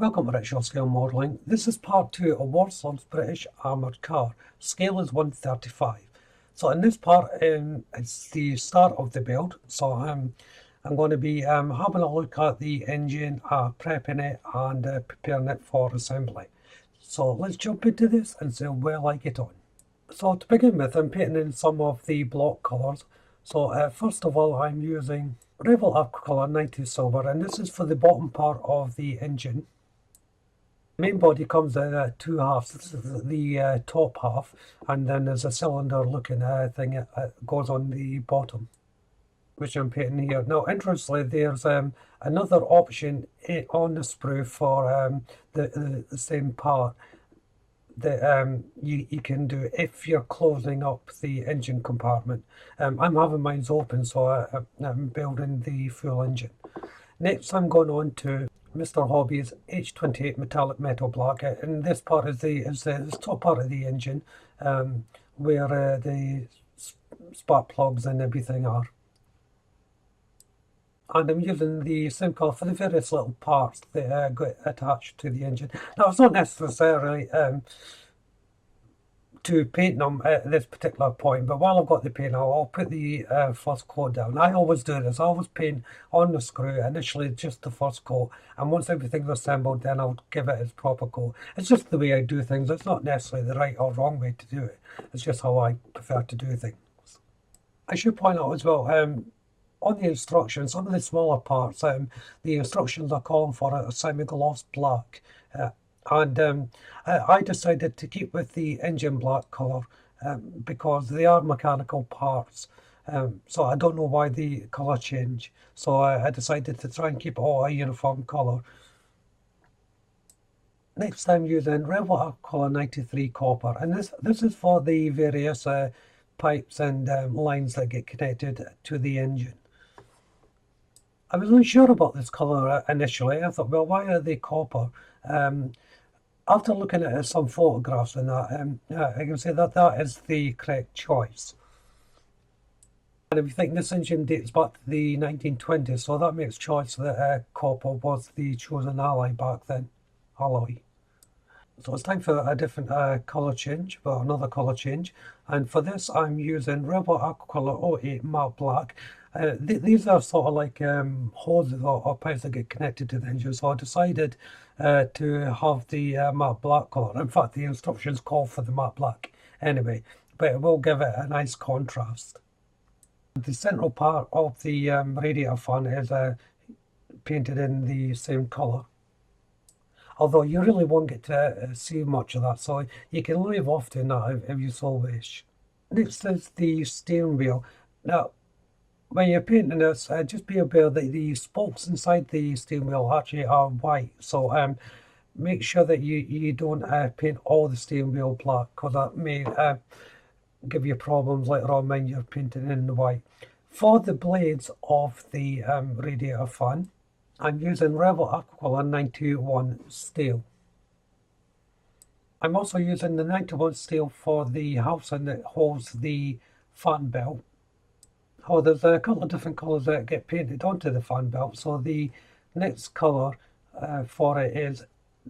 Welcome to Rickshaw Scale Modelling. This is part 2 of Warslug's British Armoured Car. Scale is 135. So in this part, it's the start of the build. So I'm going to be having a look at the engine, prepping it and preparing it for assembly. So let's jump into this and see where I get on. So to begin with, I'm painting in some of the block colours. So first of all, I'm using Rebel Aquacolor 90 Silver, and this is for the bottom part of the engine. The main body comes in two halves. This is the top half, and then there's a cylinder looking thing that goes on the bottom, which I'm painting here. Now, interestingly, there's another option on the sprue for the same part that you can do if you're closing up the engine compartment. I'm having mine open, so I'm building the full engine. Next, I'm going on to Mr. Hobby's H28 metallic metal black, and this part is the top part of the engine, where the spark plugs and everything are. And I'm using the same colour for the various little parts that get attached to the engine. Now, it's not necessarily to paint them at this particular point, but while I've got the paint, I'll put the first coat down. I always do this. I always paint on the screw initially, just the first coat, and once everything's assembled, then I'll give it its proper coat. It's just the way I do things. It's not necessarily the right or wrong way to do it. It's just how I prefer to do things. I should point out as well, on the instructions, some of the smaller parts, the instructions are calling for a semi-gloss black. And I decided to keep with the engine black colour because they are mechanical parts. So I don't know why the colour change. So I decided to try and keep it all a uniform colour. Next, I'm using Rebel Aquacolor 93 copper, and this is for the various pipes and lines that get connected to the engine. I was unsure about this colour initially. I thought, well, why are they copper? After looking at some photographs and that, I can say that that is the correct choice. And if you think this engine dates back to the 1920s, so that makes choice that copper was the chosen alloy back then. So it's time for a different colour change, well, another colour change. And for this, I'm using Rebel Aquacolor 08 matte black. These are sort of like hoses or pipes that get connected to the engine. So I decided to have the matte black colour. In fact, the instructions call for the matte black anyway, but it will give it a nice contrast. The central part of the radiator fan is painted in the same colour, although you really won't get to see much of that, so you can leave off doing that if you so wish. Next is the steering wheel. Now, when you're painting this, just be aware that the spokes inside the steering wheel actually are white, so make sure that you don't paint all the steering wheel black, because that may give you problems later on when you're painting in the white. For the blades of the radiator fan, I'm using Rebel Aquacolor 91 steel. I'm also using the 91 steel for the housing that holds the fan belt. Oh, there's a couple of different colours that get painted onto the fan belt. So the next colour for it is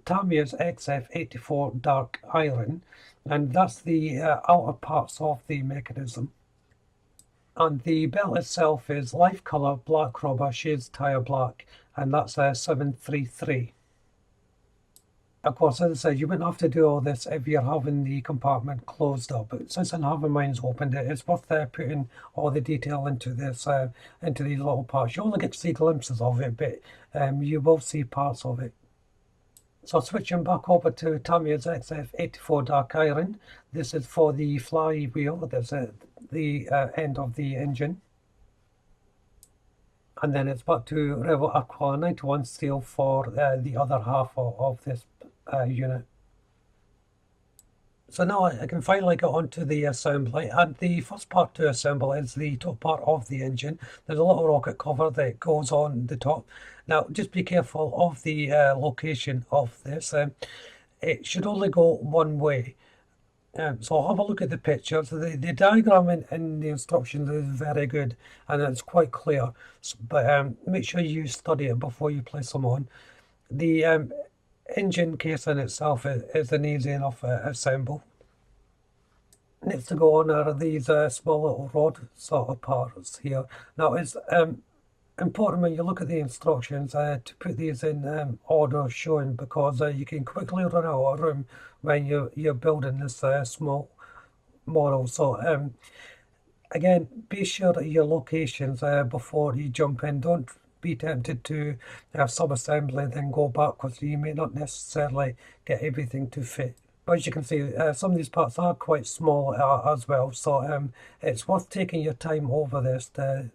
Tamiya's XF84 Dark Iron, and that's the outer parts of the mechanism. And the belt itself is Life Colour Black Rubber Shades Tyre Black, and that's 733. Of course, as I said, you wouldn't have to do all this if you're having the compartment closed up, but since I'm having mine opened, it's worth putting all the detail into this, into these little parts. You only get to see glimpses of it, but you will see parts of it. So switching back over to Tamiya's XF84 Dark Iron, this is for the flywheel, that's the end of the engine. And then it's back to Rebel Aqua 91 steel for the other half of this unit. So now I can finally get onto the assembly, and the first part to assemble is the top part of the engine. There's a little rocket cover that goes on the top. Now just be careful of the location of this. It should only go one way. So I'll have a look at the pictures. The diagram in the instructions is very good and it's quite clear, but make sure you study it before you place them on. The engine casing itself is an easy enough assemble. Next to go on are these small little rod sort of parts here. Now it's important when you look at the instructions to put these in order showing, because you can quickly run out of room when you're building this small model. So again, be sure of your locations before you jump in. Don't be tempted to have sub-assembly then go backwards. You may not necessarily get everything to fit. But as you can see, some of these parts are quite small as well, so it's worth taking your time over this to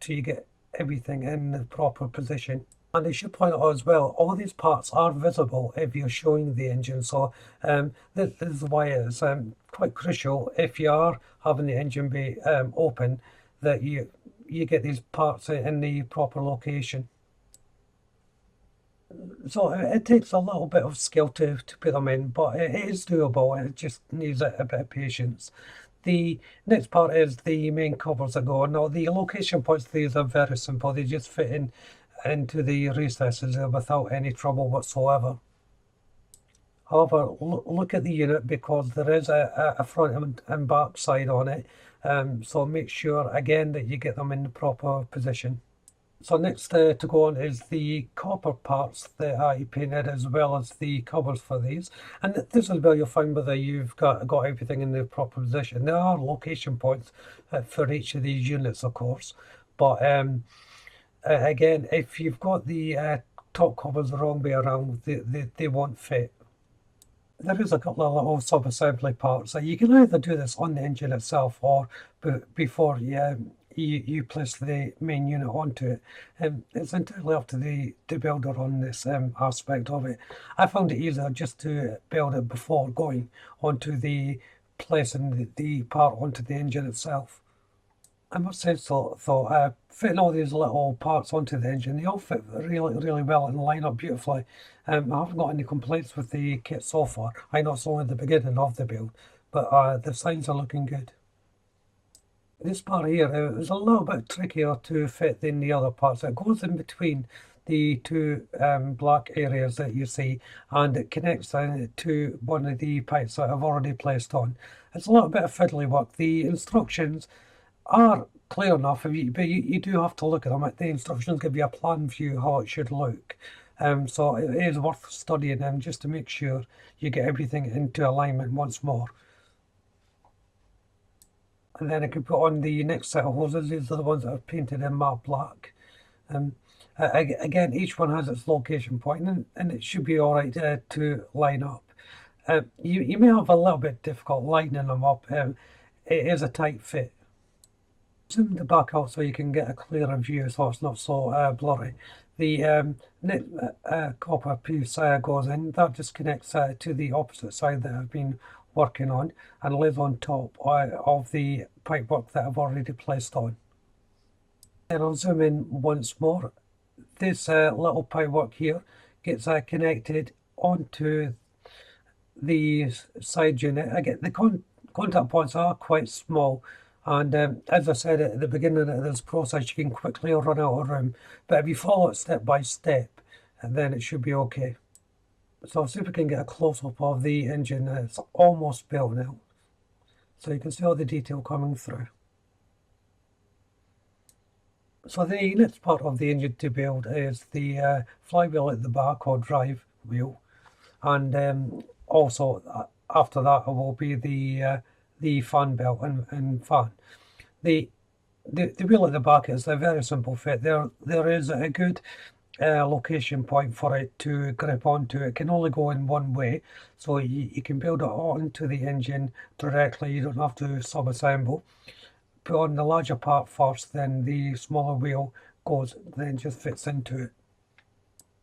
you get everything in the proper position. And I should point out as well, all these parts are visible if you're showing the engine, so this is why it's quite crucial if you are having the engine bay open, that you get these parts in the proper location. So it takes a little bit of skill to put them in, but it is doable. It just needs a bit of patience. The next part is the main covers that go on. Now the location points of these are very simple. They just fit into the recesses without any trouble whatsoever. However, look at the unit, because there is a front and back side on it. So make sure again that you get them in the proper position. So next to go on is the copper parts that I painted, as well as the covers for these. And this is where you'll find whether you've got everything in the proper position. There are location points for each of these units, of course. But again, if you've got the top covers the wrong way around, they won't fit. There is a couple of little sub-assembly parts. So you can either do this on the engine itself, or before you place the main unit onto it. It's entirely up to the builder on this aspect of it. I found it easier just to build it before going onto the placing the part onto the engine itself. I must say so, though, fitting all these little parts onto the engine, they all fit really well and line up beautifully. I haven't got any complaints with the kit so far. I know it's only the beginning of the build, but the signs are looking good. This part here is a little bit trickier to fit than the other parts. It goes in between the two black areas that you see, and it connects to one of the pipes that I've already placed on. It's a little bit of fiddly work. The instructions are clear enough, but you do have to look at them. The instructions give you a plan view how it should look. So it is worth studying them just to make sure you get everything into alignment once more. And then I can put on the next set of hoses. These are the ones that are painted in matte black. Again, each one has its location point, and it should be all right to line up. You may have a little bit difficult lining them up. It is a tight fit. Zoom the back out so you can get a clearer view, so it's not so blurry. The copper piece goes in. That just connects to the opposite side that I've been working on, and lives on top of the pipework that I've already placed on. Then I'll zoom in once more. This little pipework here gets connected onto the side unit. Again, the contact points are quite small, and as I said at the beginning of this process, you can quickly run out of room, but if you follow it step by step, then it should be okay. So I'll see if we can get a close-up of the engine. It's almost built now, so you can see all the detail coming through. So the next part of the engine to build is the flywheel at the back, or drive wheel, and also after that it will be the fan belt and fan. The wheel at the back is a very simple fit. There is a good location point for it to grip onto. It can only go in one way, so you can build it onto the engine directly. You don't have to sub-assemble. Put on the larger part first, then the smaller wheel then just fits into it.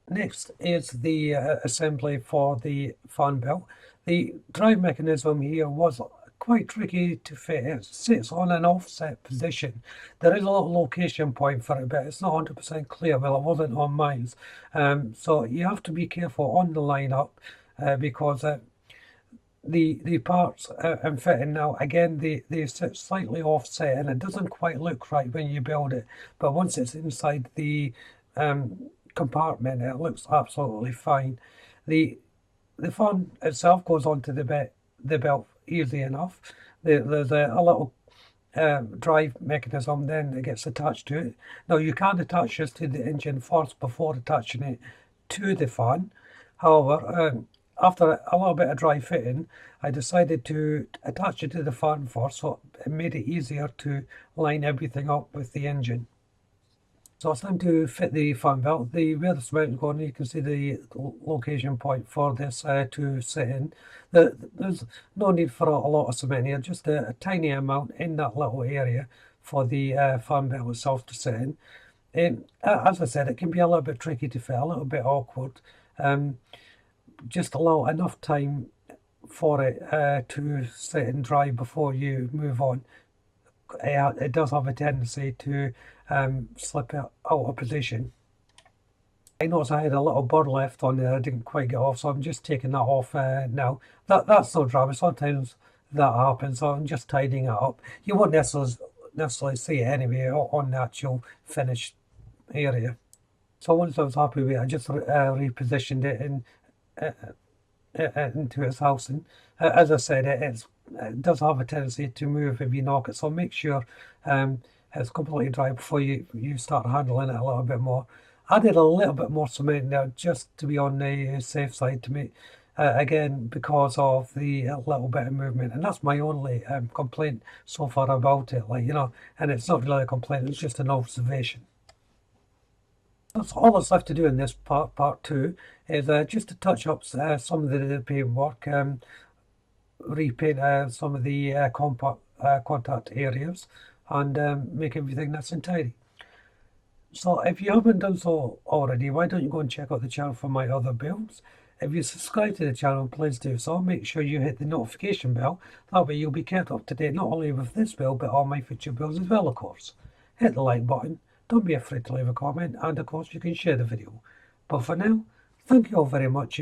Next is the assembly for the fan belt. The drive mechanism here was quite tricky to fit. It sits on an offset position. There is a little location point for it, but it's not 100% clear. Well, it wasn't on mine. So you have to be careful on the lineup because the parts I'm fitting now, again, they sit slightly offset, and it doesn't quite look right when you build it. But once it's inside the compartment, it looks absolutely fine. The fan itself goes onto the belt easy enough. There's a little drive mechanism then that gets attached to it. Now you can attach this to the engine first before attaching it to the fan. However, after a little bit of dry fitting, I decided to attach it to the fan first, so it made it easier to line everything up with the engine. So it's time to fit the fan belt. Where the cement is going, you can see the location point for this to sit in. There's no need for a lot of cement here, just a tiny amount in that little area for the fan belt itself to sit in. As I said, it can be a little bit tricky to fit, a little bit awkward. Just allow enough time for it to sit and dry before you move on. It does have a tendency to slip out of position. I noticed I had a little bud left on there I didn't quite get off, so I'm just taking that off now. That's no drama. Sometimes that happens, so I'm just tidying it up. You won't necessarily see it anyway on the actual finished area. So once I was happy with it, I just repositioned it into its housing. As I said, it does have a tendency to move if you knock it, so make sure it's completely dry before you start handling it a little bit more. Added a little bit more cement there just to be on the safe side to make, again, because of the little bit of movement. And that's my only complaint so far about it, and it's not really a complaint, it's just an observation. That's all that's left to do in this part 2, is just to touch up some of the paintwork, repaint some of the contact areas, and make everything nice and tidy. So if you haven't done so already, why don't you go and check out the channel for my other builds? If you subscribe to the channel, please do so. Make sure you hit the notification bell. That way you'll be kept up to date not only with this build, but all my future builds as well, of course. Hit the like button. Don't be afraid to leave a comment, and of course you can share the video. But for now, thank you all very much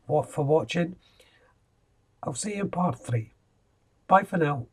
for watching. I'll see you in part 3. Bye for now.